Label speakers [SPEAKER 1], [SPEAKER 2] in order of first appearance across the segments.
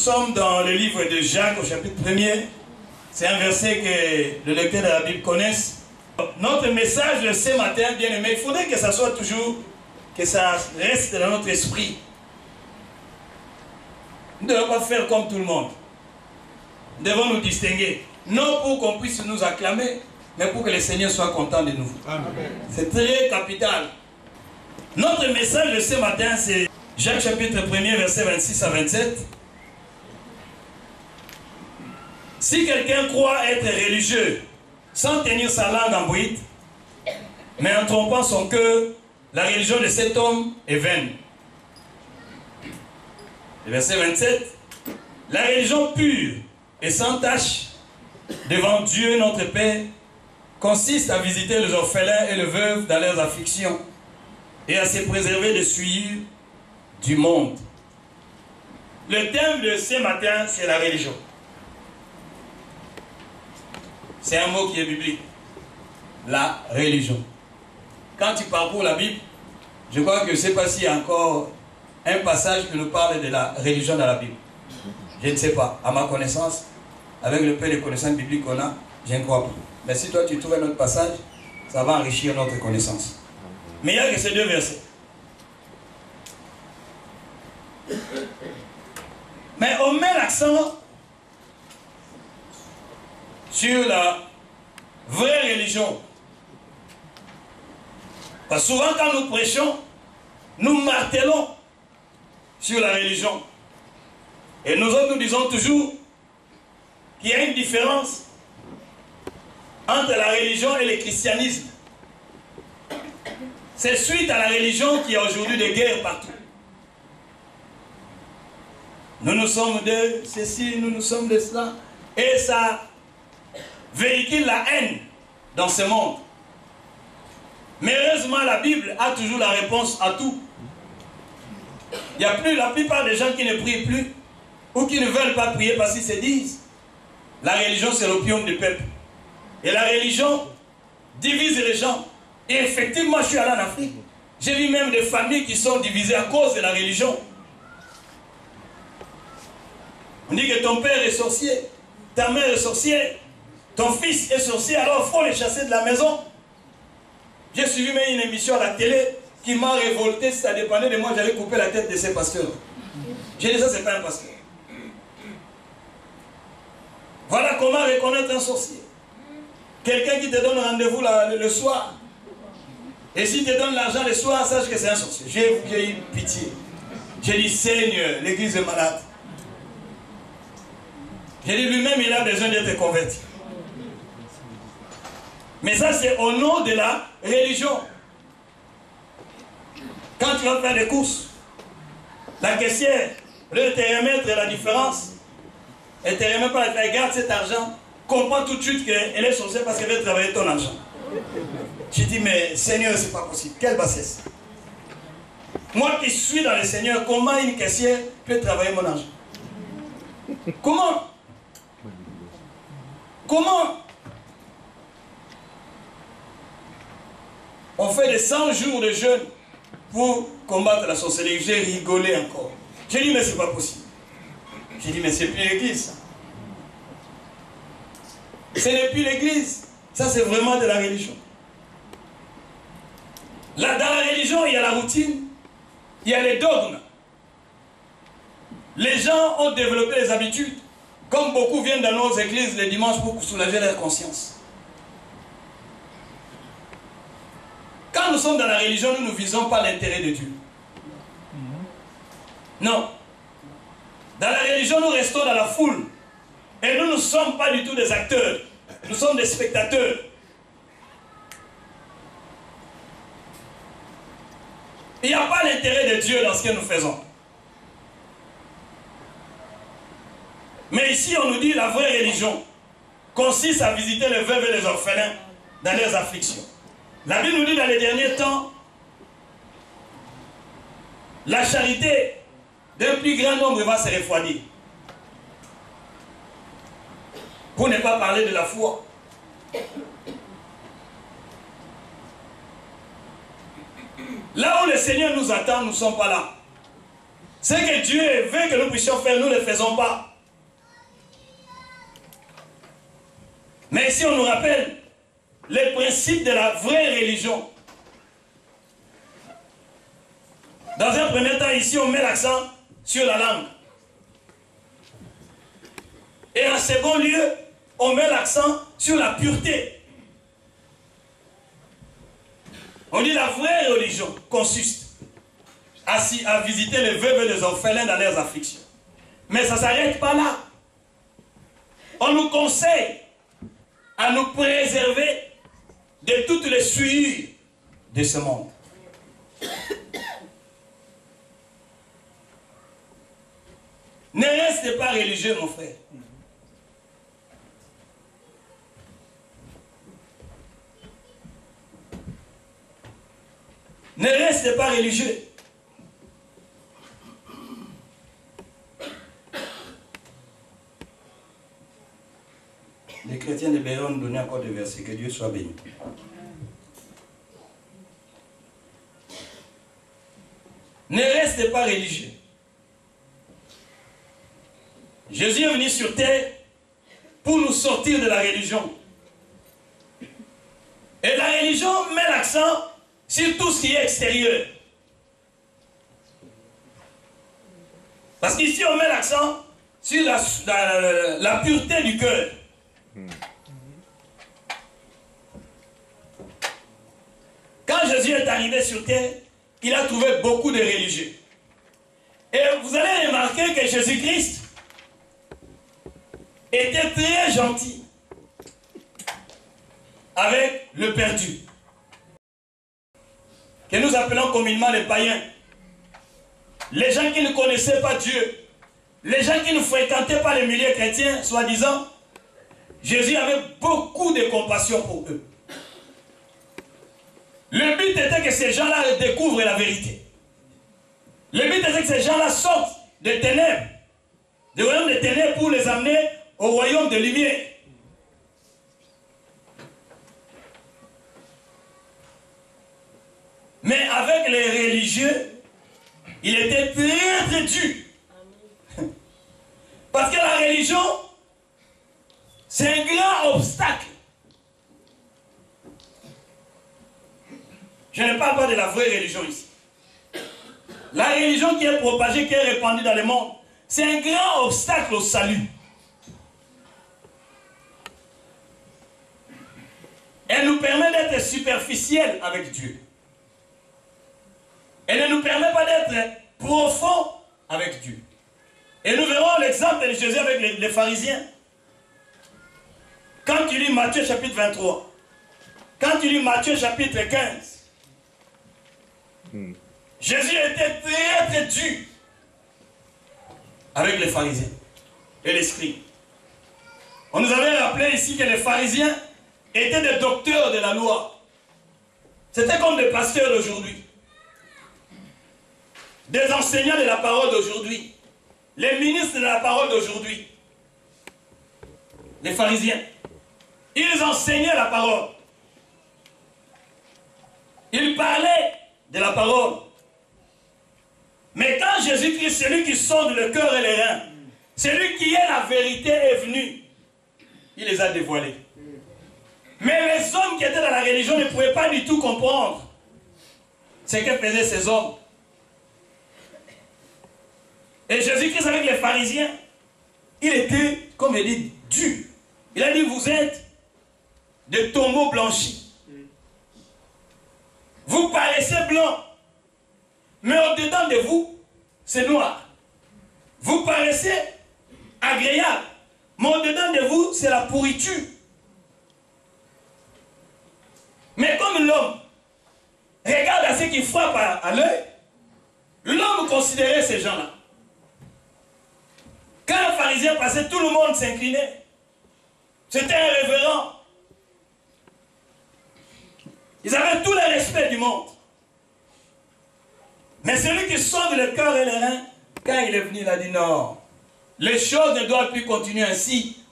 [SPEAKER 1] sommes dans le livre de Jacques au chapitre 1er. C'est un verset que le lecteur de la Bible connaisse. Notre message de ce matin, bien aimé, il faudrait que ça soit toujours, que ça reste dans notre esprit. Nous ne devons pas faire comme tout le monde. Nous devons nous distinguer. Non pour qu'on puisse nous acclamer, mais pour que le Seigneur soit content de nous. C'est très capital. Notre message de ce matin, c'est Jacques chapitre 1er, verset 26 à 27. Si quelqu'un croit être religieux, sans tenir sa langue en bride, mais en trompant son cœur, la religion de cet homme est vaine. Le verset 27. La religion pure et sans tache devant Dieu notre Père consiste à visiter les orphelins et les veuves dans leurs afflictions et à se préserver des souillures du monde. Le thème de ce matin, c'est la religion. C'est un mot qui est biblique. La religion. Quand tu parcours la Bible, je crois que je ne sais pas s'il y a encore un passage qui nous parle de la religion dans la Bible. Je ne sais pas. À ma connaissance, avec le peu de connaissances bibliques qu'on a, je ne crois pas. Mais si toi tu trouves un autre passage, ça va enrichir notre connaissance. Mais il n'y a que ces deux versets. Mais on met l'accent sur la vraie religion. Parce que souvent quand nous prêchons, nous martelons sur la religion. Et nous autres nous disons toujours qu'il y a une différence entre la religion et le christianisme. C'est suite à la religion qu'il y a aujourd'hui des guerres partout. Nous sommes de ceci, nous sommes de cela. Et ça véhicule la haine dans ce monde. Mais heureusement, la Bible a toujours la réponse à tout. Il n'y a plus la plupart des gens qui ne prient plus ou qui ne veulent pas prier parce qu'ils se disent la religion c'est l'opium du peuple. Et la religion divise les gens. Et effectivement, je suis allé en Afrique. J'ai vu même des familles qui sont divisées à cause de la religion. On dit que ton père est sorcier, ta mère est sorcière, ton fils est sorcier, alors il faut les chasser de la maison. J'ai suivi même une émission à la télé qui m'a révolté. Si ça dépendait de moi, j'allais couper la tête de ces pasteurs. J'ai dit ça, c'est pas un pasteur. Voilà comment reconnaître un sorcier. Quelqu'un qui te donne rendez-vous le soir. Et s'il te donne l'argent le soir, sache que c'est un sorcier. J'ai eu pitié. J'ai dit, Seigneur, l'église est malade. J'ai dit, lui-même, il a besoin d'être converti. Mais ça, c'est au nom de la religion. Quand tu vas faire des courses, la caissière, au lieu de te remettre la différence, elle ne te remet pas, elle garde cet argent, comprend tout de suite qu'elle est sorcière parce qu'elle veut travailler ton argent. J'ai dit, mais Seigneur, c'est pas possible. Quelle bassesse. Moi qui suis dans le Seigneur, comment une caissière peut travailler mon argent? Comment? Comment? On fait des 100 jours de jeûne pour combattre la sorcellerie. J'ai rigolé encore. J'ai dit, mais c'est pas possible. J'ai dit, mais c'est plus l'église. Ce n'est plus l'église. Ça, c'est vraiment de la religion. Là, dans la religion, il y a la routine, il y a les dogmes. Les gens ont développé les habitudes, comme beaucoup viennent dans nos églises les dimanches pour soulager leur conscience. Quand nous sommes dans la religion, nous ne visons pas l'intérêt de Dieu. Non. Dans la religion, nous restons dans la foule. Et nous ne sommes pas du tout des acteurs. Nous sommes des spectateurs. Il n'y a pas l'intérêt de Dieu dans ce que nous faisons. Mais ici, on nous dit la vraie religion consiste à visiter les veuves et les orphelins dans leurs afflictions. La Bible nous dit dans les derniers temps, la charité d'un plus grand nombre va se refroidir. Pour ne pas parler de la foi. Là où le Seigneur nous attend, nous ne sommes pas là. Ce que Dieu veut que nous puissions faire, nous ne le faisons pas. Mais ici, on nous rappelle les principes de la vraie religion. Dans un premier temps, ici, on met l'accent sur la langue. Et en second lieu, on met l'accent sur la pureté. On dit la vraie religion consiste à visiter les veuves et les orphelins dans leurs afflictions. Mais ça ne s'arrête pas là. On nous conseille à nous préserver de toutes les souillures de ce monde. Ne restez pas religieux, mon frère. Ne restez pas religieux. Les chrétiens de Béron nous donnaient encore des versets. Que Dieu soit béni. Ne restez pas religieux. Jésus est venu sur terre pour nous sortir de la religion. Et la religion met l'accent sur tout ce qui est extérieur. Parce qu'ici, on met l'accent sur la pureté du cœur. Quand Jésus est arrivé sur terre, il a trouvé beaucoup de religieux. Et vous allez remarquer que Jésus-Christ était très gentil avec le perdu, que nous appelons communément les païens, les gens qui ne connaissaient pas Dieu, les gens qui ne fréquentaient pas les milieux chrétiens, soi-disant. Jésus avait beaucoup de compassion pour eux. Le but était que ces gens-là découvrent la vérité. Le but était que ces gens-là sortent des ténèbres, du royaume des ténèbres, pour les amener au royaume de lumière. Mais avec les religieux, il était très très dur. Parce que la religion, c'est un grand obstacle. Je ne parle pas de la vraie religion ici. La religion qui est propagée, qui est répandue dans le monde, c'est un grand obstacle au salut. Elle nous permet d'être superficiels avec Dieu. Elle ne nous permet pas d'être profonds avec Dieu. Et nous verrons l'exemple de Jésus avec les pharisiens. Quand tu lis Matthieu chapitre 23, quand tu lis Matthieu chapitre 15, Jésus était très très dur avec les pharisiens et les scribes. On nous avait rappelé ici que les pharisiens étaient des docteurs de la loi. C'était comme des pasteurs d'aujourd'hui, des enseignants de la parole d'aujourd'hui, les ministres de la parole d'aujourd'hui. Les pharisiens, ils enseignaient la parole. Ils parlaient de la parole. Mais quand Jésus-Christ, celui qui sonde le cœur et les reins, celui qui est la vérité, est venu, il les a dévoilés. Mais les hommes qui étaient dans la religion ne pouvaient pas du tout comprendre ce que faisaient ces hommes. Et Jésus-Christ avec les pharisiens, il était, comme il dit, dur. Il a dit, vous êtes des tombeaux blanchis. Vous paraissez blancs, mais au-dedans de vous, c'est noir. Vous paraissez agréable, mais au-dedans de vous, c'est la pourriture. Mais comme l'homme regarde à ce qui frappe à l'œil, l'homme considérait ces gens-là. Quand un pharisien passait, tout le monde s'inclinait. C'était un révérend. Ils avaient tout le respect du monde. Mais celui qui sonde le cœur et les reins, quand il est venu, il a dit non. Les choses ne doivent plus continuer ainsi. Il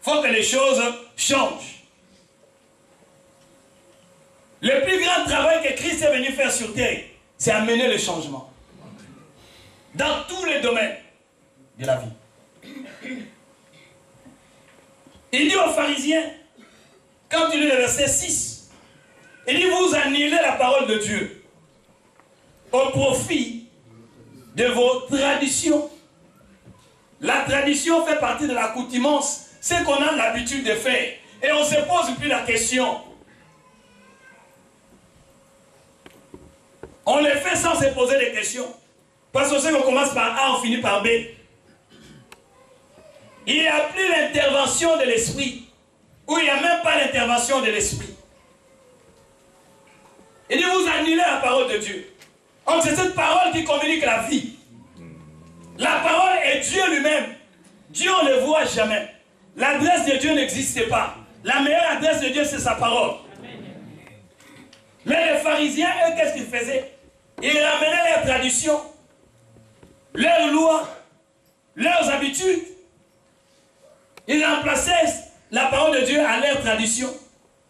[SPEAKER 1] faut que les choses changent. Le plus grand travail que Christ est venu faire sur terre, c'est amener le changement. dans tous les domaines de la vie. Il dit aux pharisiens, quand il lit le verset 6, il dit, vous annulez la parole de Dieu au profit de vos traditions. La tradition fait partie de l'accoutumance, c'est qu'on a l'habitude de faire. Et on ne se pose plus la question. On les fait sans se poser des questions. Parce qu'on sait qu'on commence par A, on finit par B. Il n'y a plus l'intervention de l'esprit. Ou il n'y a même pas l'intervention de l'esprit. Il dit, vous annulez la parole de Dieu. Donc c'est cette parole qui communique la vie. La parole est Dieu lui-même. Dieu, on ne le voit jamais. L'adresse de Dieu n'existe pas. La meilleure adresse de Dieu, c'est sa parole. Mais les pharisiens, eux, qu'est-ce qu'ils faisaient? Ils ramenaient leurs traditions, leurs lois, leurs habitudes. Ils remplaçaient la parole de Dieu à leur tradition.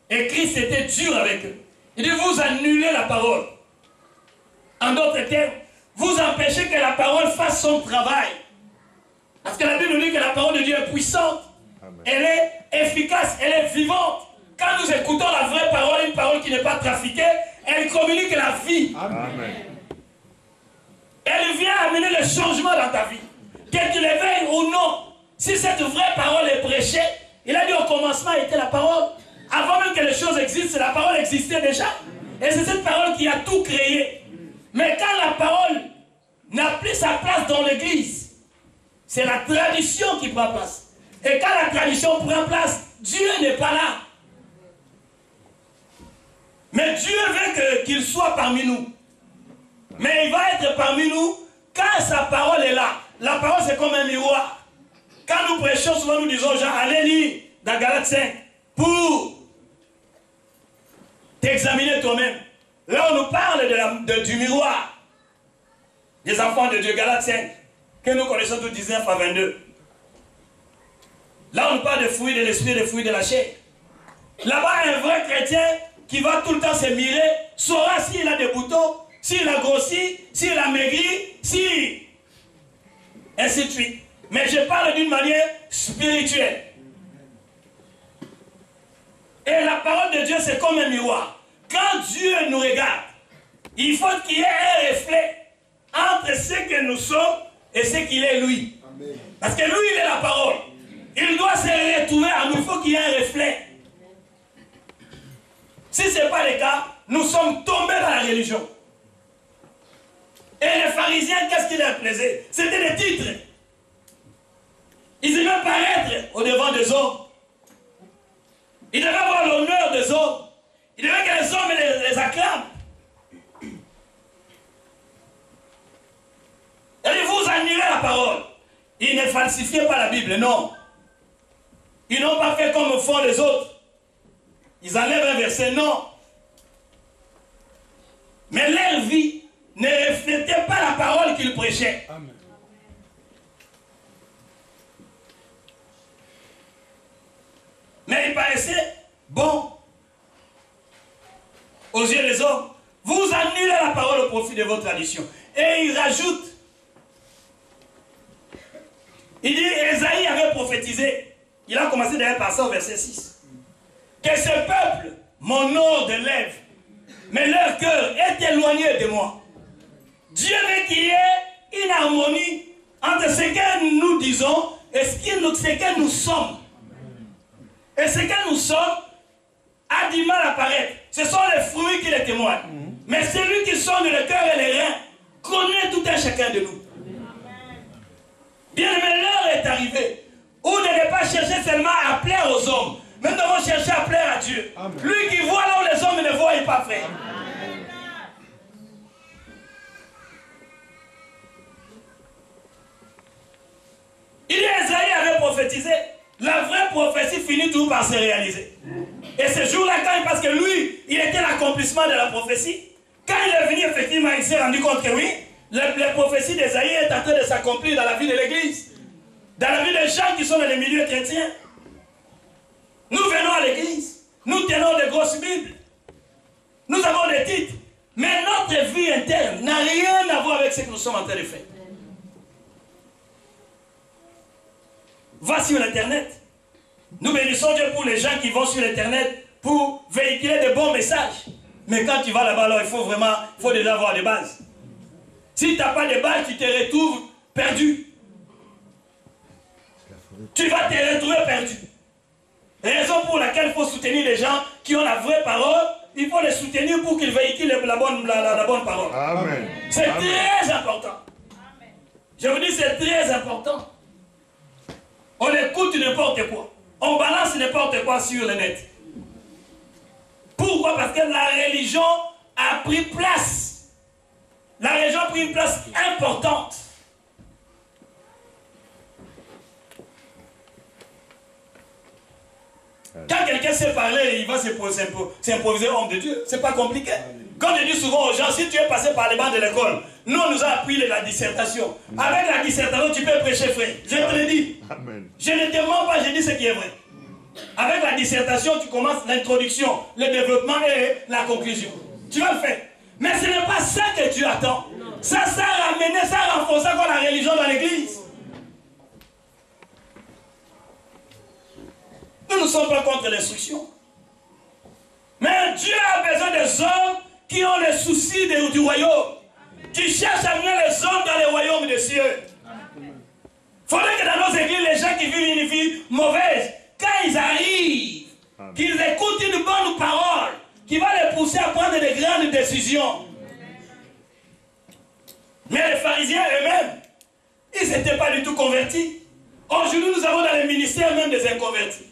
[SPEAKER 1] Et Christ était dur avec eux. Il dit, vous annulez la parole. En d'autres termes, vous empêchez que la parole fasse son travail. Parce que la Bible nous dit que la parole de Dieu est puissante. Amen. Elle est efficace, elle est vivante. Quand nous écoutons la vraie parole, une parole qui n'est pas trafiquée, elle communique la vie. Amen. Elle vient amener le changement dans ta vie. Que tu l'éveilles ou non. Si cette vraie parole est prêchée, il a dit au commencement était la parole. Avant même que les choses existent, la parole existait déjà. Et c'est cette parole qui a tout créé. Mais quand la parole n'a plus sa place dans l'église, c'est la tradition qui prend place. Et quand la tradition prend place, Dieu n'est pas là. Mais Dieu veut qu'il soit parmi nous. Mais il va être parmi nous quand sa parole est là. La parole, c'est comme un miroir. Quand nous prêchons, souvent nous disons aux gens, allez lire dans Galates 5 pour t'examiner toi-même. Là, on nous parle du miroir des enfants de Dieu, Galates 5, que nous connaissons tout 19 à 22. Là, on nous parle des fruits de l'esprit, des fruits de la chair. Là-bas, un vrai chrétien qui va tout le temps se mirer saura s'il a des boutons, s'il a grossi, s'il a maigri, si... ainsi de suite. Mais je parle d'une manière spirituelle. Et la parole de Dieu, c'est comme un miroir. Quand Dieu nous regarde, il faut qu'il y ait un reflet entre ce que nous sommes et ce qu'il est lui. Amen. Parce que lui, il est la parole. Il doit se retrouver à nous. Il faut qu'il y ait un reflet. Si ce n'est pas le cas, nous sommes tombés dans la religion. Et les pharisiens, qu'est-ce qui leur plaisait? C'était des titres. Ils aimaient paraître au devant des hommes. Ils devaient avoir l'honneur des hommes. Ils devaient que les hommes les acclament. Et vous annulez la parole. Ils ne falsifiaient pas la Bible, non. Ils n'ont pas fait comme font les autres. Ils enlèvent un verset, non. Mais leur vie ne reflétait pas la parole qu'ils prêchaient. Amen. Mais il paraissait bon aux yeux des hommes. Vous annulez la parole au profit de votre tradition. Et il rajoute, il dit, Ésaïe avait prophétisé, il a commencé d'ailleurs par ça au verset 6, que ce peuple m'honore de lèvres, mais leur cœur est éloigné de moi. Dieu veut qu'il y ait une harmonie entre ce que nous disons et ce que nous sommes. Et ce que nous sommes a du mal à paraître. Ce sont les fruits qui les témoignent. Mais celui qui sonde le cœur et les reins connaît tout un chacun de nous. Bien aimé, l'heure est arrivée où ne devez pas chercher seulement à plaire aux hommes, mais nous devons chercher à plaire à Dieu. Amen. Lui qui voit là où les hommes ne voient pas, frère. Il dit, Ésaïe avait prophétisé. La vraie prophétie finit toujours par se réaliser. Et ce jour-là, parce que lui, il était l'accomplissement de la prophétie, quand il est venu, effectivement, il s'est rendu compte que oui, la prophétie d'Ésaïe est en train de s'accomplir dans la vie de l'Église, dans la vie des gens qui sont dans les milieux chrétiens. Nous venons à l'Église, nous tenons de grosses Bibles, nous avons des titres, mais notre vie interne n'a rien à voir avec ce que nous sommes en train de faire. va sur l'Internet. Nous bénissons Dieu pour les gens qui vont sur l'Internet pour véhiculer de bons messages. Mais quand tu vas là-bas, alors il faut déjà avoir des bases. Si tu n'as pas de bases, tu te retrouves perdu. Tu vas te retrouver perdu. Raison pour laquelle il faut soutenir les gens qui ont la vraie parole. Il faut les soutenir pour qu'ils véhiculent la bonne parole. C'est très important. Je vous dis, c'est très important. On écoute n'importe quoi. On balance n'importe quoi sur le net. Pourquoi? Parce que la religion a pris place. La religion a pris une place importante. Quand quelqu'un sait parler, il va s'improviser homme de Dieu. C'est pas compliqué. Comme je dis souvent aux gens, si tu es passé par les bancs de l'école, nous, on nous a appris la dissertation. Avec la dissertation, tu peux prêcher, frère. Je te le dis. Amen. Je ne te mens pas, je dis ce qui est vrai. Avec la dissertation, tu commences l'introduction, le développement et la conclusion. Tu vas le faire. Mais ce n'est pas ça que tu attends. Ça a ramené, ça a renforcé encore la religion dans l'église. Nous ne sommes pas contre l'instruction. Mais Dieu a besoin des hommes qui ont les soucis du royaume. Qui cherchent à mener les hommes dans les royaumes des cieux. Il faudrait que dans nos églises, les gens qui vivent une vie mauvaise, quand ils arrivent, qu'ils écoutent une bonne parole, qui va les pousser à prendre de grandes décisions. Mais les pharisiens eux-mêmes, ils n'étaient pas du tout convertis. Aujourd'hui, nous avons dans les ministères même des inconvertis.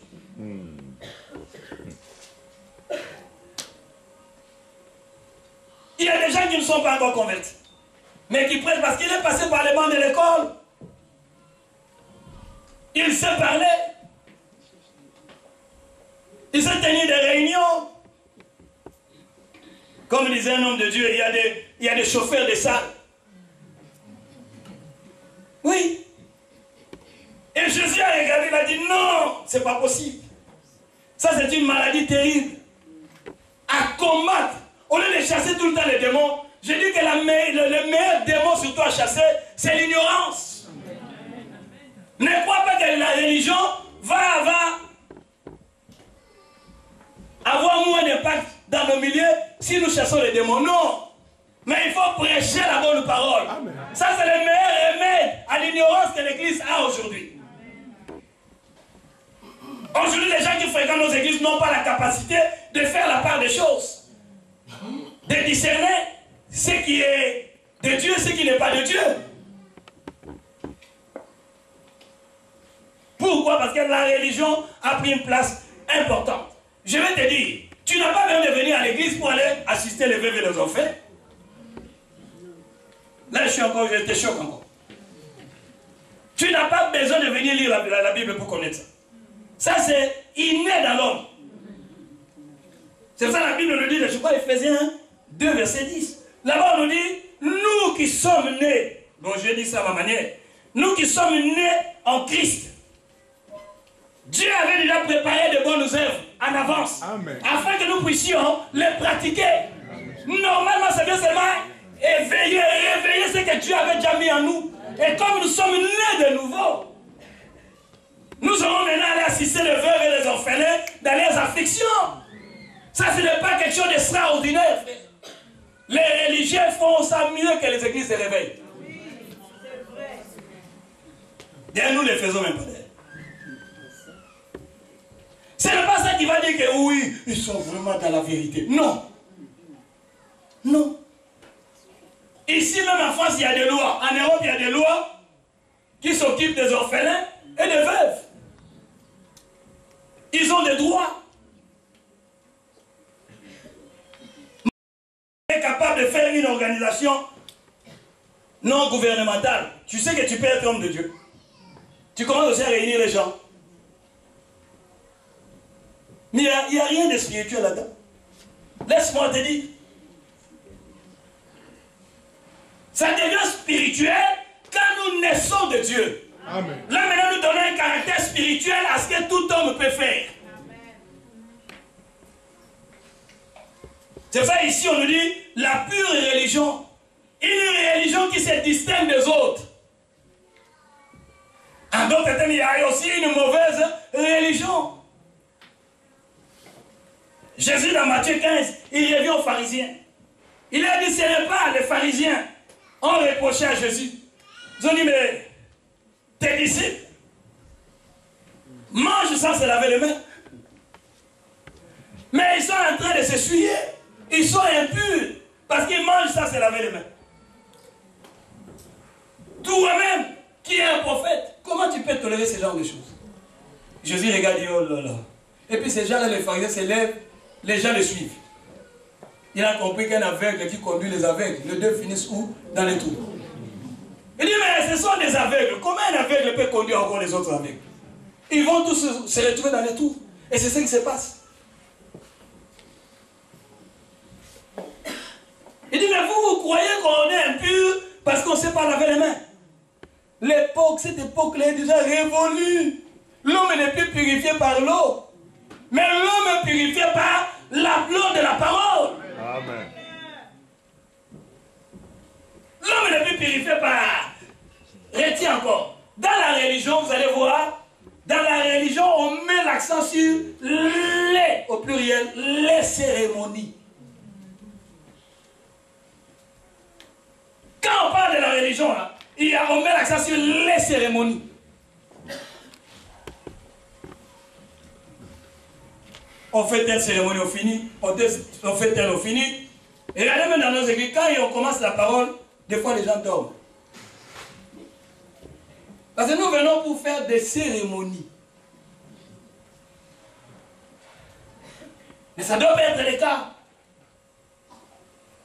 [SPEAKER 1] Il y a des gens qui ne sont pas encore convertis, mais qui prêchent parce qu'il est passé par les bancs de l'école. Il sait parler. Il sait tenir des réunions. Comme disait un homme de Dieu, il y a des chauffeurs de salles. Oui. Et Jésus a regardé, il a dit non, c'est pas possible. Ça, c'est une maladie terrible. À combattre. Au lieu de chasser tout le temps les démons, je dis que le meilleur démon surtout à chasser, c'est l'ignorance. Ne crois pas que la religion va avoir moins d'impact dans nos milieux si nous chassons les démons. Non. Mais il faut prêcher la bonne parole. Amen. Ça, c'est le meilleur remède à l'ignorance que l'Église a aujourd'hui. Aujourd'hui, les gens qui fréquentent nos églises n'ont pas la capacité de faire la part des choses. De discerner ce qui est de Dieu et ce qui n'est pas de Dieu. Pourquoi? Parce que la religion a pris une place importante. Je vais te dire, tu n'as pas besoin de venir à l'église pour aller assister les veuves et les orphelins. Là, je te choque encore. Tu n'as pas besoin de venir lire la Bible pour connaître ça. Ça, c'est inné dans l'homme. C'est pour ça que la Bible nous dit, je crois, Ephésiens 2, verset 10. Là-bas, on nous dit, nous qui sommes nés, bon, je dis ça à ma manière, nous qui sommes nés en Christ, Dieu avait déjà préparé de bonnes œuvres en avance. Amen. Afin que nous puissions les pratiquer. Amen. Normalement, c'est bien seulement éveiller, réveiller ce que Dieu avait déjà mis en nous. Et comme nous sommes nés de nouveau, nous allons maintenant aller assister les veuves et les orphelins dans leurs afflictions. Ça, ce n'est pas quelque chose d'extraordinaire. Les religieux font ça mieux que les églises se réveillent. Oui, c'est vrai. D'ailleurs, nous ne les faisons même pas. Ce n'est pas ça qui va dire que oui, ils sont vraiment dans la vérité. Non. Non. Ici même en France, il y a des lois. En Europe, il y a des lois qui s'occupent des orphelins et des veuves. Ils ont des droits. Tu es capable de faire une organisation non gouvernementale. Tu sais que tu peux être homme de Dieu. Tu commences aussi à réunir les gens. Mais il n'y a rien de spirituel là-dedans. Laisse-moi te dire. Ça devient spirituel quand nous naissons de Dieu. Amen. Là maintenant nous donnons un caractère spirituel à ce que tout homme peut faire. Amen. C'est ça ici on nous dit la pure religion. Une religion qui se distingue des autres. En d'autres termes, il y a aussi une mauvaise religion. Jésus, dans Matthieu 15, il revient aux pharisiens. Il a dit, ce n'est pas les pharisiens ont reproché à Jésus. Ils ont dit, mais tes disciples mangent sans se laver les mains. Mais ils sont en train de s'essuyer. Ils sont impurs parce qu'ils mangent sans se laver les mains. Toi-même, qui est un prophète, comment tu peux tolérer ce genre de choses? Jésus regarde et dit, oh là là. Et puis ces gens-là, les pharisiens se lèvent, les gens les suivent. Il a compris qu'un aveugle qui conduit les aveugles, les deux finissent où? Dans les trous. Il dit, mais ce sont des aveugles. Comment un aveugle peut conduire encore les autres aveugles? Ils vont tous se retrouver dans les trous. Et c'est ce qui se passe. Il dit, mais vous croyez qu'on est impur parce qu'on ne sait pas laver les mains? L'époque, cette époque-là est déjà révolue. L'homme n'est plus purifié par l'eau. Mais l'homme est purifié par l'aplomb de la parole.
[SPEAKER 2] Amen.
[SPEAKER 1] L'homme n'est plus purifié par... Retiens encore. Dans la religion, vous allez voir, dans la religion, on met l'accent sur les, au pluriel, les cérémonies. Quand on parle de la religion, là, on met l'accent sur les cérémonies. On fait telle cérémonie, on finit. On fait telle, on finit. Et regardez même dans nos églises, quand on commence la parole, des fois les gens dorment. Parce que nous venons pour faire des cérémonies. Mais ça doit pas être le cas.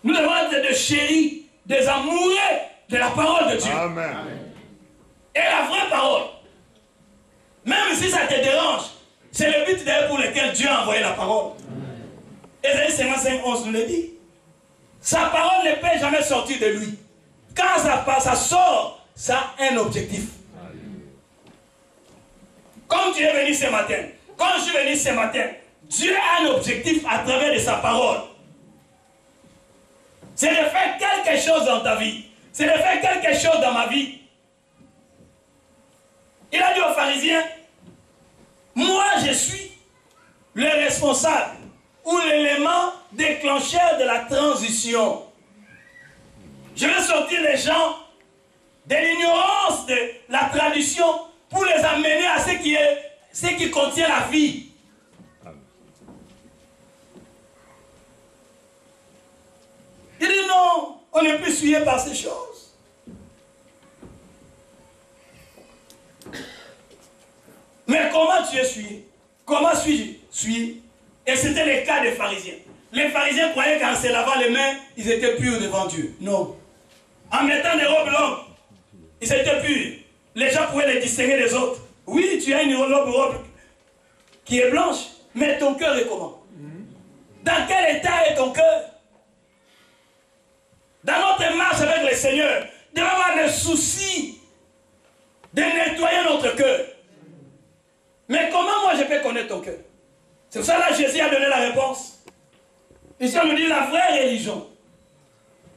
[SPEAKER 1] Nous devons être des chéris, des amoureux de la parole de Dieu.
[SPEAKER 2] Amen.
[SPEAKER 1] Et la vraie parole. Même si ça te dérange, c'est le but d'ailleurs pour lequel Dieu a envoyé la parole. Ésaïe 55, 11 nous le dit. Sa parole ne peut jamais sortir de lui. Quand ça sort, ça a un objectif. Comme tu es venu ce matin, quand je suis venu ce matin, Dieu a un objectif à travers de sa parole. C'est de faire quelque chose dans ta vie. C'est de faire quelque chose dans ma vie. Il a dit aux pharisiens, moi je suis le responsable ou l'élément déclencheur de la transition. Je vais sortir les gens de l'ignorance de la tradition pour les amener à ce qui contient la vie. Il dit non, on n'est plus souillé par ces choses. Mais comment tu es souillé? Comment suis-je souillé? Et c'était le cas des pharisiens. Les pharisiens croyaient qu'en se lavant les mains, ils étaient purs devant Dieu. Non. En mettant des robes longues, ils étaient purs. Les gens pouvaient les distinguer des autres. Oui, tu as une robe qui est blanche, mais ton cœur est comment? Dans quel état est ton cœur? Dans notre marche avec le Seigneur, nous devons avoir le souci de nettoyer notre cœur. Mais comment moi je peux connaître ton cœur? C'est pour ça que Jésus a donné la réponse. Ici on nous dit la vraie religion.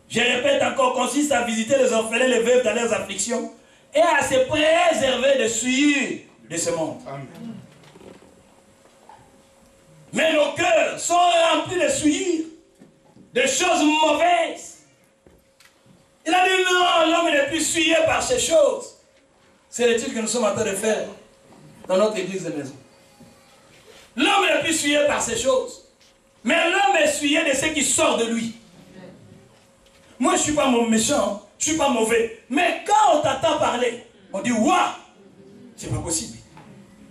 [SPEAKER 1] Je répète encore, consiste à visiter les orphelins, les veuves dans leurs afflictions et à se préserver de souillure de ce monde. Amen. Mais nos cœurs sont remplis de souillure, de choses mauvaises. Il a dit non, l'homme n'est plus souillé par ces choses. C'est l'étude que nous sommes en train de faire dans notre église de maison. L'homme n'est plus souillé par ces choses. Mais l'homme est souillé de ce qui sort de lui. Moi, je ne suis pas méchant, je ne suis pas mauvais. Mais quand on t'entend parler, on dit waouh, c'est pas possible.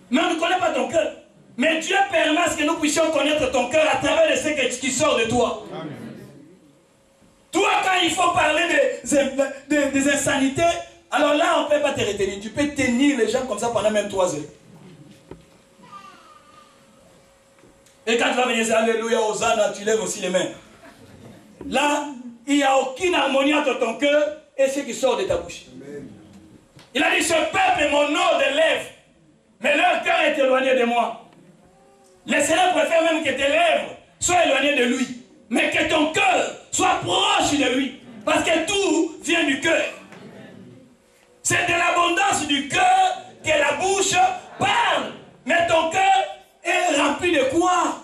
[SPEAKER 1] Mais on ne connaît pas ton cœur. Mais Dieu permet à ce que nous puissions connaître ton cœur à travers de ce qui sort de toi. Amen. Toi, quand il faut parler des insanités, alors là, on ne peut pas te retenir. Tu peux tenir les gens comme ça pendant même 3 heures. Et quand tu vas venir dire Alléluia, Hosanna, tu lèves aussi les mains. Là, il n'y a aucune harmonie entre ton cœur et ce qui sort de ta bouche. Amen. Il a dit, ce peuple est mon nom de lèvres, mais leur cœur est éloigné de moi. Le Seigneur préfère même que tes lèvres soient éloignées de lui, mais que ton cœur soit proche de lui, parce que tout vient du cœur. C'est de l'abondance du cœur que ta bouche parle, mais ton cœur est rempli de quoi?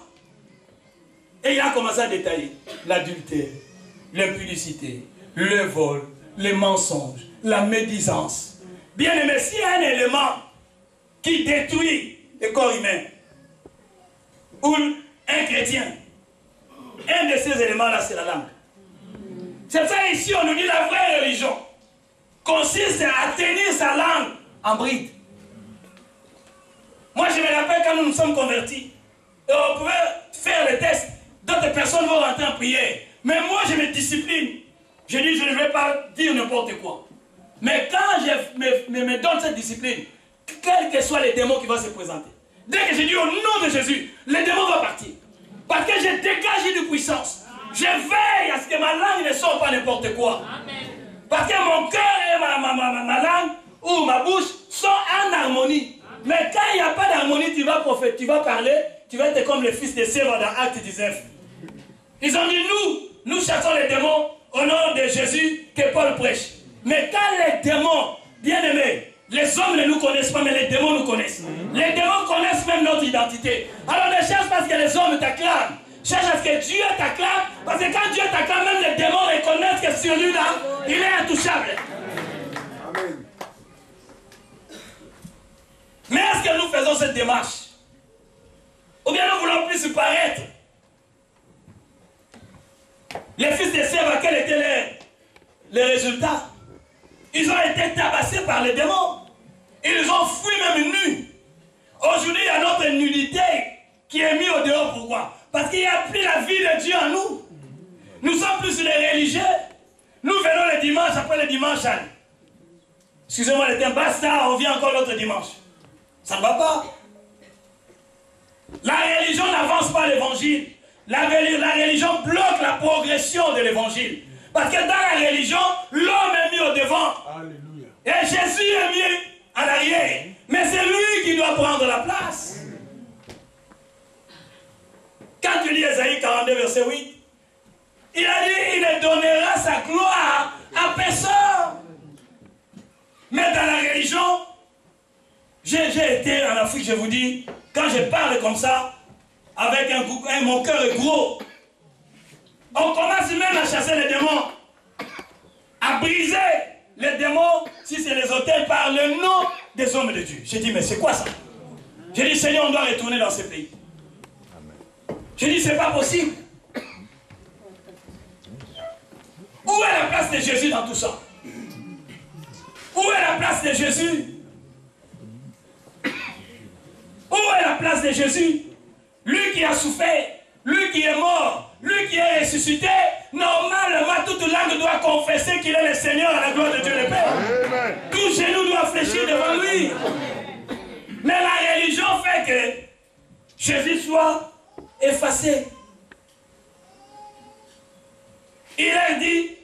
[SPEAKER 1] Et il a commencé à détailler l'adultère, l'impudicité, le vol, les mensonges, la médisance. Bien aimé, s'il y a un élément qui détruit le corps humain, ou un chrétien, un de ces éléments-là, c'est la langue. C'est ça ici, on nous dit la vraie religion consiste à tenir sa langue en bride. Moi, je me rappelle quand nous nous sommes convertis, et on pouvait faire le test, d'autres personnes vont rentrer en prière. Mais moi, je me discipline. Je dis, je ne vais pas dire n'importe quoi. Mais quand je me donne cette discipline, quels que soient les démons qui vont se présenter, dès que je dis au nom de Jésus, les démons vont partir. Parce que je dégage une puissance. Je veille à ce que ma langue ne sorte pas n'importe quoi. Amen. Parce que mon cœur et ma langue ou ma bouche sont en harmonie. Amen. Mais quand il n'y a pas d'harmonie, tu vas prophétiser, tu vas parler, tu vas être comme les fils de Séva dans Acte 19. Ils ont dit, nous chassons les démons au nom de Jésus que Paul prêche. Mais quand les démons, bien aimés, les hommes ne nous connaissent pas, mais les démons nous connaissent. Les démons connaissent même notre identité. Alors ne cherche pas à ce que les hommes t'acclament. Cherche à ce que Dieu t'acclame. Parce que quand Dieu t'acclame, même les démons reconnaissent que celui-là, il est intouchable. Amen. Mais est-ce que nous faisons cette démarche? Ou bien nous voulons plus paraître? Les fils de Séva, quels étaient les résultats? Ils ont été tabassés par les démons. Ils ont fui même nus. Aujourd'hui, il y a notre nudité qui est mise au dehors. Pourquoi? Parce qu'il n'y a plus la vie de Dieu en nous. Nous sommes plus les religieux. Nous venons le dimanche, après le dimanche. Excusez-moi le terme, basta, on vient encore l'autre dimanche. Ça ne va pas. La religion n'avance pas l'évangile. La religion bloque la progression de l'évangile. Parce que dans la religion, l'homme est mis au devant. Alléluia. Et Jésus est mis en arrière. Mais c'est lui qui doit prendre la place. Quand tu lis Ésaïe 42, verset 8, il a dit, il ne donnera sa gloire à personne. Mais dans la religion, j'ai été en Afrique, je vous dis, quand je parle comme ça, avec mon cœur est gros, on commence même à chasser les démons, à briser les démons, si c'est les autels, par le nom des hommes de Dieu. J'ai dit, mais c'est quoi ça? J'ai dit, Seigneur, on doit retourner dans ce pays. J'ai dit, c'est pas possible. Où est la place de Jésus dans tout ça? Où est la place de Jésus? Où est la place de Jésus? Lui qui a souffert, lui qui est mort, lui qui est ressuscité, normalement toute langue doit confesser qu'il est le Seigneur à la gloire de Dieu le Père. Amen. Tout genou doit fléchir devant lui. Mais la religion fait que Jésus soit effacé. Il a dit,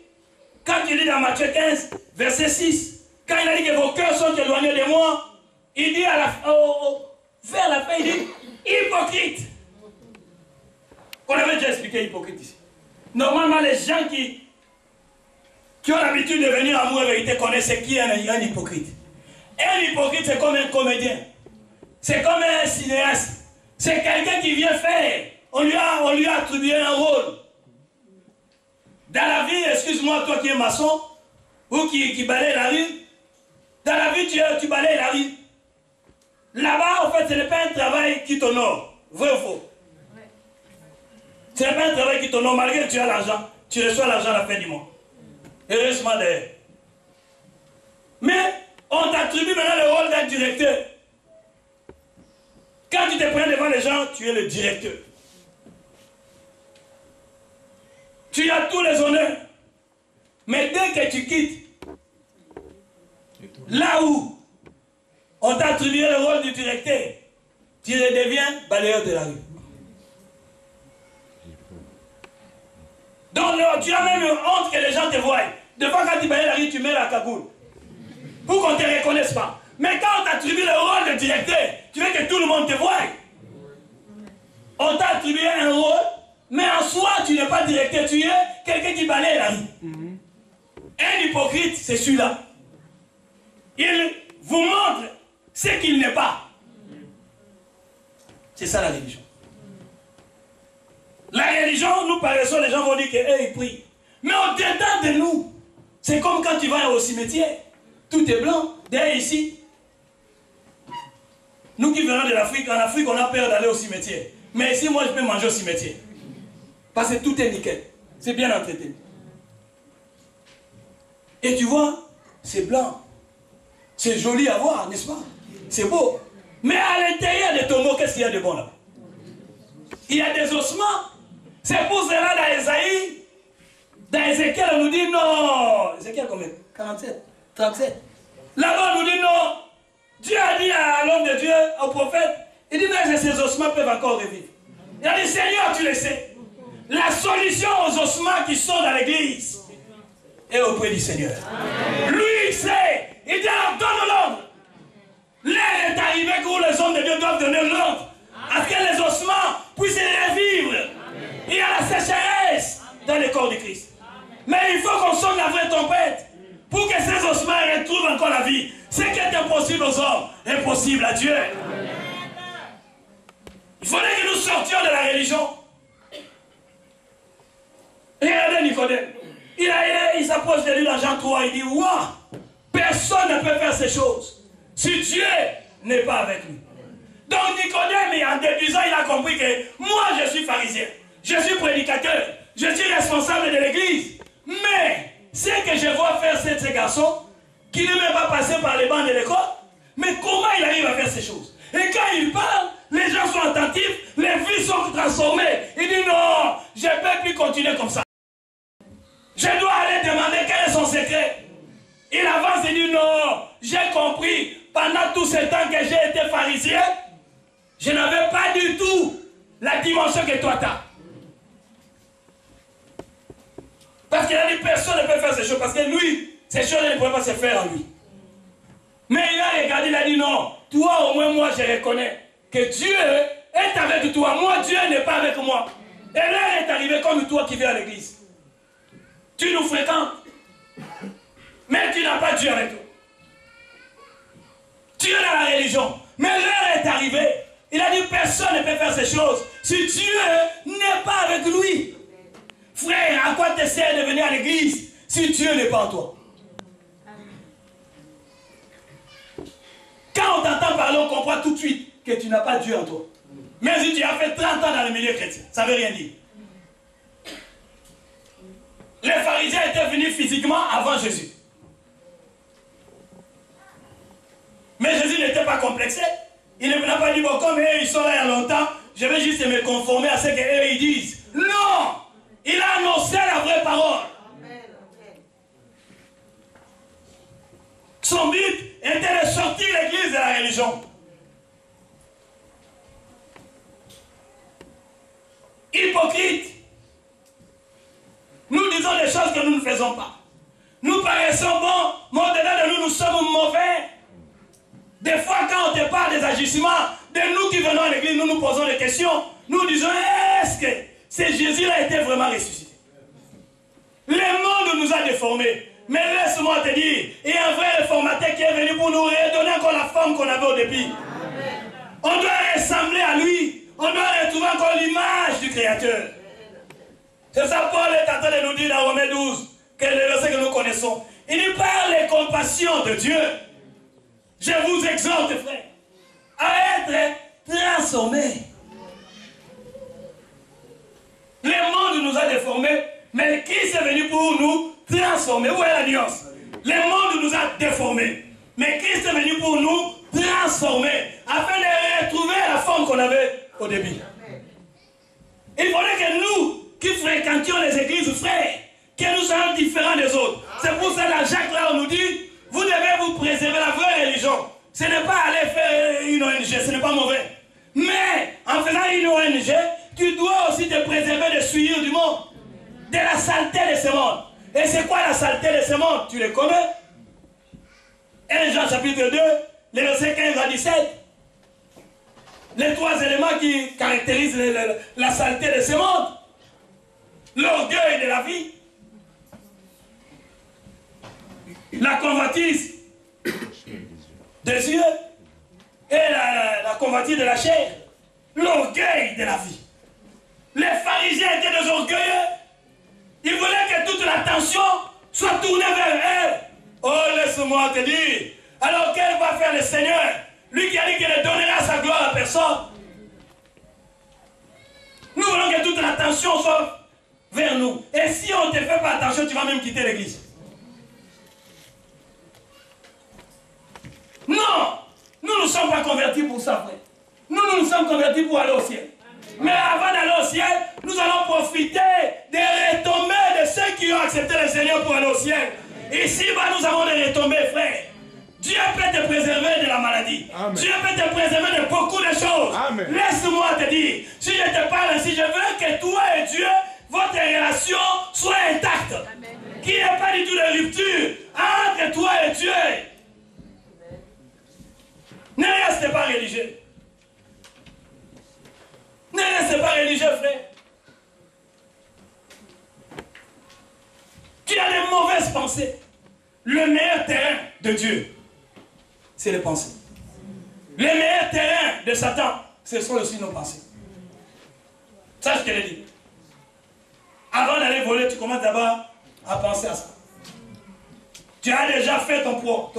[SPEAKER 1] quand il dit dans Matthieu 15, verset 6, quand il a dit que vos cœurs sont éloignés de moi, il dit vers la fin, il dit, hypocrite. On avait déjà expliqué hypocrite ici. Normalement, les gens qui ont l'habitude de venir à moi vérité connaissent ce qui est un hypocrite. Un hypocrite, c'est comme un comédien. C'est comme un cinéaste. C'est quelqu'un qui vient faire. On lui a attribué un rôle. Dans la vie, excuse-moi, toi qui es maçon, ou qui balaye la rue, dans la vie, tu balayes la rue. Là-bas, en fait, ce n'est pas un travail qui t'honore. Vrai ou faux? Ce n'est pas un travail qui t'honore, malgré que tu as l'argent. Tu reçois l'argent à la fin du mois. Heureusement d'ailleurs. Mais on t'attribue maintenant le rôle d'un directeur. Quand tu te prends devant les gens, tu es le directeur. Tu as tous les honneurs. Mais dès que tu quittes, là où on t'a attribué le rôle du directeur, tu redeviens balayeur de la rue. Donc tu as même honte que les gens te voient. Des fois quand tu balayes la rue, tu mets la cagoule. Pour qu'on ne te reconnaisse pas. Mais quand on t'attribue le rôle de directeur, tu veux que tout le monde te voie. On t'a attribué un rôle, mais en soi, tu n'es pas directeur, tu es quelqu'un qui balaye la rue. Un hypocrite, c'est celui-là. Il vous montre ce qu'il n'est pas. C'est ça la religion. La religion, nous paraissons, les gens vont dire qu'ils prient. Mais au-dedans de nous, c'est comme quand tu vas au cimetière. Tout est blanc, derrière ici. Nous qui venons de l'Afrique, en Afrique, on a peur d'aller au cimetière. Mais ici, moi, je peux manger au cimetière. Parce que tout est nickel. C'est bien entretenu. Et tu vois, c'est blanc. C'est joli à voir, n'est-ce pas? C'est beau. Mais à l'intérieur des tombeaux, qu'est-ce qu'il y a de bon là? Il y a des ossements. C'est pour cela dans Esaïe, dans Ézéchiel, on nous dit non. Ézéchiel combien? 47, 37. Là-bas, on nous dit non. Dieu a dit à l'homme de Dieu, au prophète, il dit mais ces ossements peuvent encore revivre. Il a dit Seigneur, tu le sais. La solution aux ossements qui sont dans l'église est auprès du Seigneur. Amen. Lui, il sait. Il dit alors donne l'ordre. L'heure est arrivée où les hommes de Dieu doivent donner l'ordre à ce que les ossements puissent revivre. Amen. Il y a la sécheresse dans le corps du Christ. Mais il faut qu'on sonne la vraie trompette pour que ces ossements retrouvent encore la vie. Ce qui est impossible aux hommes est possible à Dieu. Amen. Il faudrait que nous sortions de la religion. Regardez Nicodème. Il s'approche de lui dans Jean 3. Il dit, waouh, personne ne peut faire ces choses si Dieu n'est pas avec nous. Donc Nicodème, en déduisant, il a compris que moi je suis pharisien, je suis prédicateur, je suis responsable de l'église. Mais ce que je vois faire ces garçons, qui ne même pas passer par les bancs de l'école, mais comment il arrive à faire ces choses? Et quand il parle, les gens sont attentifs, les vies sont transformées. Il dit non, je ne peux plus continuer comme ça. Je dois aller demander quel est son secret. Il avance et dit non, j'ai compris, pendant tout ce temps que j'ai été pharisien, je n'avais pas du tout la dimension que toi tu as. Parce qu'il a dit personne ne peut faire ces choses, parce que lui, ces choses ne pouvaient pas se faire en lui. Mais il a regardé, il a dit non, toi au moins moi je reconnais que Dieu est avec toi. Moi Dieu n'est pas avec moi. Et l'heure est arrivée comme toi qui viens à l'église. Tu nous fréquentes, mais tu n'as pas Dieu avec toi. Tu es dans la religion, mais l'heure est arrivée. Il a dit personne ne peut faire ces choses si Dieu n'est pas avec lui. Frère, à quoi tu essaies de venir à l'église si Dieu n'est pas en toi? Quand on t'entend parler, on comprend tout de suite que tu n'as pas Dieu en toi. Mais si tu as fait 30 ans dans le milieu chrétien, ça ne veut rien dire. Les pharisiens étaient venus physiquement avant Jésus. Mais Jésus n'était pas complexé. Il n'a pas dit, bon, comme eux, ils sont là il y a longtemps, je vais juste me conformer à ce qu'eux, ils disent. Non! Il a annoncé la vraie parole. Son but était de sortir l'église de la religion. Hypocrite. Nous disons des choses que nous ne faisons pas. Nous paraissons bons, mais au-delà de nous, nous sommes mauvais. Des fois, quand on te parle des agissements, de nous qui venons à l'église, nous nous posons des questions. Nous disons, est-ce que ce Jésus-là était vraiment ressuscité? Le monde nous a déformés. Mais laisse-moi te dire, il y a un vrai réformateur qui est venu pour nous redonner encore la forme qu'on avait au début. On doit ressembler à lui. On doit retrouver encore l'image du Créateur. C'est ça Paul est en train de nous dire dans Romains 12, que le verset que nous connaissons. Il dit par les compassions de Dieu, je vous exhorte, frère, à être transformés. Le monde nous a déformés, mais Christ est venu pour nous transformer. Où est la nuance? Le monde nous a déformés, mais Christ est venu pour nous transformer, afin de retrouver la forme qu'on avait au début. Il faudrait que nous, qui fréquentions les églises, frères, que nous soyons différents des autres. C'est pour ça que Jacques là on nous dit, vous devez vous préserver la vraie religion. Ce n'est pas aller faire une ONG, ce n'est pas mauvais. Mais en faisant une ONG, tu dois aussi te préserver des souillures du monde, de la saleté de ce monde. Et c'est quoi la saleté de ce monde? Tu les connais? 1 Jean chapitre 2, les versets 15 à 17. Les trois éléments qui caractérisent la saleté de ce monde. L'orgueil de la vie, la convoitise des yeux et la convoitise de la chair, l'orgueil de la vie. Les pharisiens étaient des orgueilleux. Ils voulaient que toute l'attention soit tournée vers eux. Oh, laisse-moi te dire. Alors qu'elle va faire le Seigneur? Lui qui a dit qu'il ne donnera sa gloire à personne. Nous voulons que toute l'attention soit vers nous. Et si on ne te fait pas attention, tu vas même quitter l'église. Non, nous ne sommes pas convertis pour ça, frère. Nous sommes convertis pour aller au ciel. Mais avant d'aller au ciel, nous allons profiter des retombées de ceux qui ont accepté le Seigneur pour aller au ciel. Ici-bas, nous avons des retombées, frère. Dieu peut te préserver de la maladie. Amen. Dieu peut te préserver de beaucoup de choses. Laisse-moi te dire, si je te parle ainsi, je veux que toi et Dieu, votre relation soit intacte. Qu'il n'y ait pas du tout de rupture entre toi et Dieu. Ne restez pas religieux. Ne restez pas religieux, frère. Tu as des mauvaises pensées. Le meilleur terrain de Dieu, c'est les pensées. Le meilleur terrain de Satan, ce sont aussi nos pensées. Ça, je te l'ai dit. Avant d'aller voler, tu commences d'abord à penser à ça. Tu as déjà fait ton plan.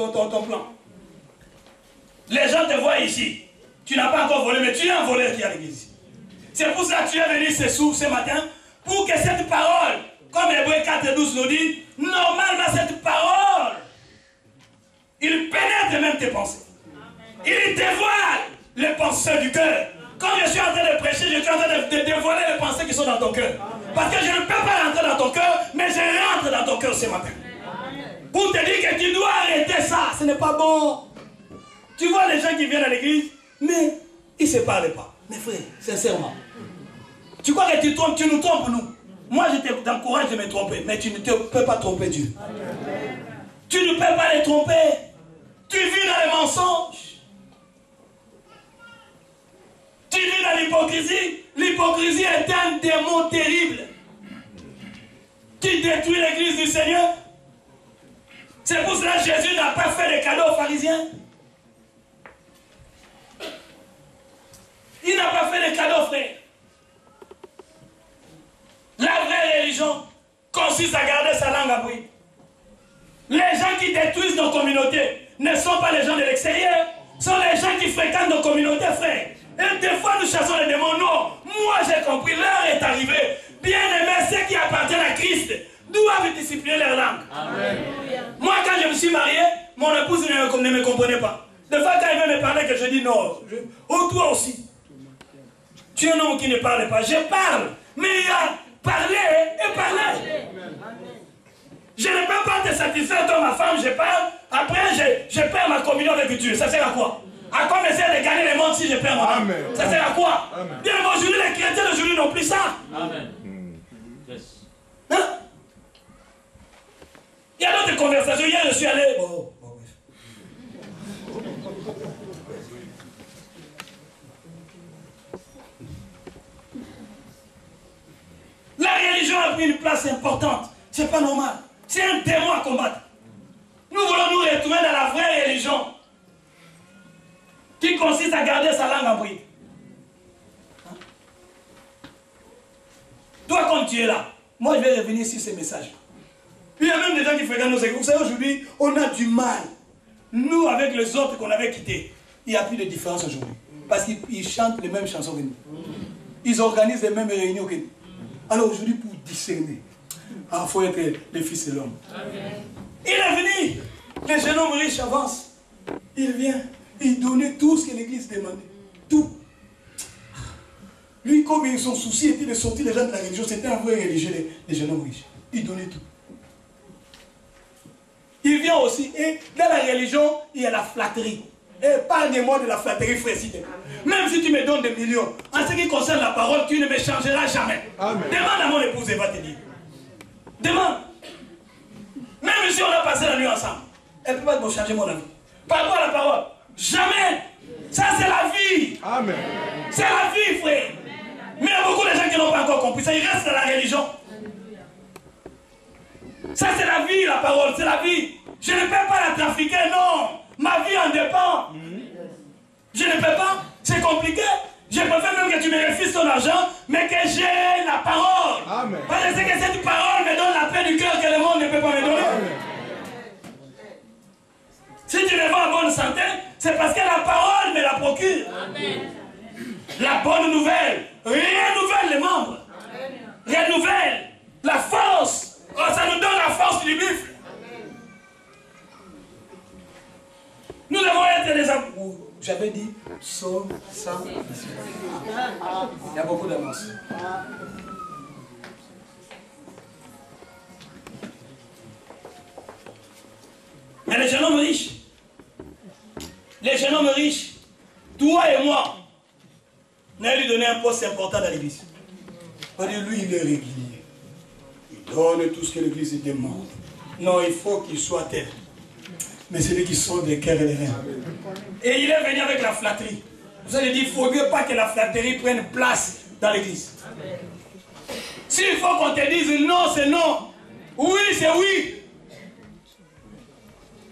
[SPEAKER 1] Les gens te voient ici. Tu n'as pas encore volé, mais tu es un voleur qui est à l'église. C'est pour ça que tu es venu ce matin, pour que cette parole, comme Hébreux 4:12 nous dit, normalement cette parole, il pénètre même tes pensées. Il dévoile les pensées du cœur. Quand je suis en train de prêcher, je suis en train de dévoiler les pensées qui sont dans ton cœur. Parce que je ne peux pas rentrer dans ton cœur, mais je rentre dans ton cœur ce matin. Pour te dire que tu dois arrêter ça, ce n'est pas bon. Tu vois les gens qui viennent à l'église, mais ils ne se parlent pas. Mais frère, sincèrement, tu crois que tu nous trompes, nous? Moi, je t'encourage de me tromper, mais tu ne peux pas tromper Dieu. Tu ne peux pas les tromper. Tu vis dans les mensonges. Tu vis dans l'hypocrisie. L'hypocrisie est un démon terrible qui détruit l'église du Seigneur. C'est pour cela que Jésus n'a pas fait de cadeaux aux pharisiens. Il n'a pas fait de cadeaux, frère. La vraie religion consiste à garder sa langue à bruit. Les gens qui détruisent nos communautés ne sont pas les gens de l'extérieur, sont les gens qui fréquentent nos communautés, frère. Et des fois nous chassons les démons. Non, moi j'ai compris, l'heure est arrivée. Bien aimés, ceux qui appartiennent à Christ doivent discipliner leur langue. Amen. Moi quand je me suis marié, mon épouse ne me comprenait pas. Des fois quand il veut me parler, que je dis non. Oh, toi aussi. Tu es un homme qui ne parle pas. Je parle, mais il y a parler et parler. Je ne peux pas te satisfaire toi, ma femme, je parle. Après, je perds ma communion avec Dieu. Ça sert à quoi? À quoi m'essayer de gagner le monde si je perds mon âme? Ça sert à quoi? Amen. Bien, aujourd'hui, les chrétiens d'aujourd'hui n'ont plus ça. Amen. Hein? Il y a d'autres conversations. Hier, je suis allé. La religion a pris une place importante. C'est pas normal. C'est un démon à combattre. Nous voulons nous retrouver dans la vraie religion qui consiste à garder sa langue en bruit. Hein? Toi, comme tu es là, moi je vais revenir sur ces messages. Il y a même des gens qui fréquentent nos églises. Vous savez, aujourd'hui, on a du mal. Nous, avec les autres qu'on avait quittés, il n'y a plus de différence aujourd'hui. Parce qu'ils chantent les mêmes chansons que nous. Ils organisent les mêmes réunions que nous. Alors aujourd'hui, pour discerner, il faut être les fils de l'homme. Il est venu. Les jeunes hommes riches avancent. Il vient. Il donnait tout ce que l'église demandait. Tout. Lui, comme son souci était de sortir les gens de la religion, c'était un vrai religieux, les jeunes hommes riches. Il donnait tout. Il vient aussi. Et dans la religion, il y a la flatterie. Et parle-moi de la flatterie, frère. Même si tu me donnes des millions, en ce qui concerne la parole, tu ne me changeras jamais. Amen. Demande à mon épouse, elle va te dire. Demande. Même si on a passé la nuit ensemble, elle ne peut pas me changer mon avis. Par rapport à la parole, jamais. Ça, c'est la vie. Amen. C'est la vie, frère. Mais il y a beaucoup de gens qui n'ont pas encore compris ça. Ils restent dans la religion. Ça, c'est la vie, la parole. C'est la vie. Je ne peux pas la trafiquer, non. Ma vie en dépend. Je ne peux pas. C'est compliqué. Je préfère même que tu me refuses ton argent, mais que j'ai la parole.
[SPEAKER 2] Amen.
[SPEAKER 1] Parce que c'est que cette parole me donne la paix du cœur que le monde ne peut pas me donner. Amen. Si tu me vois en bonne santé, c'est parce que la parole me la procure. Amen. La bonne nouvelle renouvelle les membres. Amen. Renouvelle la force. Oh, ça nous donne la force du buffle. Nous devons être des amours. J'avais dit, psaume 100. Il y a beaucoup d'annonces. Mais les jeunes hommes riches, toi et moi, on a lui donné un poste important dans l'église. On dit, lui, il est régulier. Il donne tout ce que l'église demande. Non, il faut qu'il soit tel. Mais c'est lui qui sort des cœurs et des reins. Et il est venu avec la flatterie. Vous allez dire, il ne faudrait pas que la flatterie prenne place dans l'église. S'il faut qu'on te dise non, c'est non. Oui, c'est oui.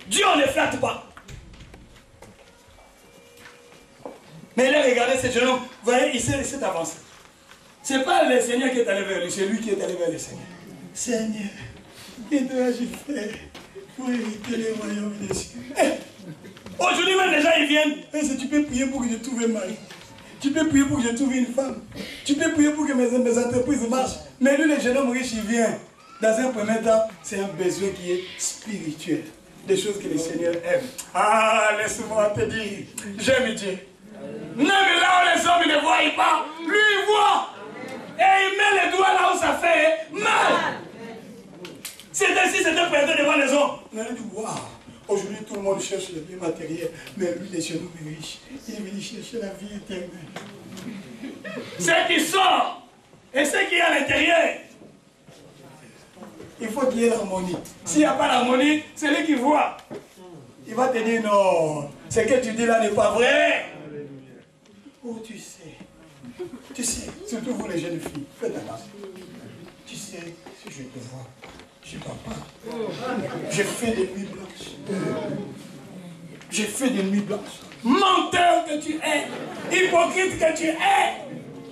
[SPEAKER 1] Dieu ne flatte pas. Mais il a regardé ce jeune homme. Vous voyez, il s'est avancé. Ce n'est pas le Seigneur qui est allé vers lui, c'est lui qui est allé vers le Seigneur. Seigneur, que dois-je faire pour éviter les royaumes des cieux? Aujourd'hui même, les gens ils viennent. Si tu peux prier pour que je trouve un mari. Tu peux prier pour que je trouve une femme. Tu peux prier pour que mes entreprises marchent. Mais lui, le jeune homme riche, il vient. Dans un premier temps, c'est un besoin qui est spirituel. Des choses que le Seigneur aime. Ah, laisse-moi te dire, j'aime Dieu. Même là où les hommes ne voient pas, lui il voit. Et il met les doigts là où ça fait mal. C'est ainsi, c'était présenté devant les hommes. On a dit, waouh, aujourd'hui tout le monde cherche le bien matériel, mais lui, les jeunes hommes riches, il est venu chercher la vie éternelle. Ce qui sort et ce qui est à l'intérieur, il faut qu'il y ait l'harmonie. S'il n'y a pas l'harmonie, c'est lui qui voit. Il va te dire, non, ce que tu dis là n'est pas vrai. Oh, tu sais, surtout vous les jeunes filles, faites attention. Tu sais, si je te vois, je ne pars pas. J'ai fait des nuits blanches. J'ai fait des nuits blanches. Menteur que tu es, hypocrite que tu es.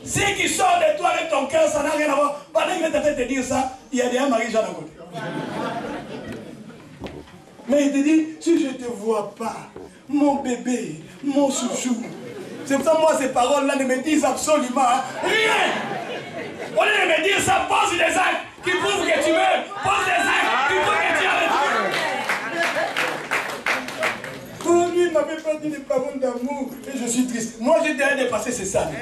[SPEAKER 1] Ce qui sort de toi avec ton cœur, ça n'a rien à voir. Pendant que tu as fait te dire ça, il y a déjà Marie-Jeanne à côté. Mais il te dit, si je ne te vois pas, mon bébé, mon chouchou. C'est pour ça que moi, ces paroles-là ne me disent absolument rien. Au lieu de me dire ça, pose des actes qui prouvent que tu m'aimes. Pose des actes qui prouvent que tu aimes. Oh, lui, il ne m'avait pas dit des paroles d'amour. Et je suis triste. Moi, j'ai déjà dépassé ces salles.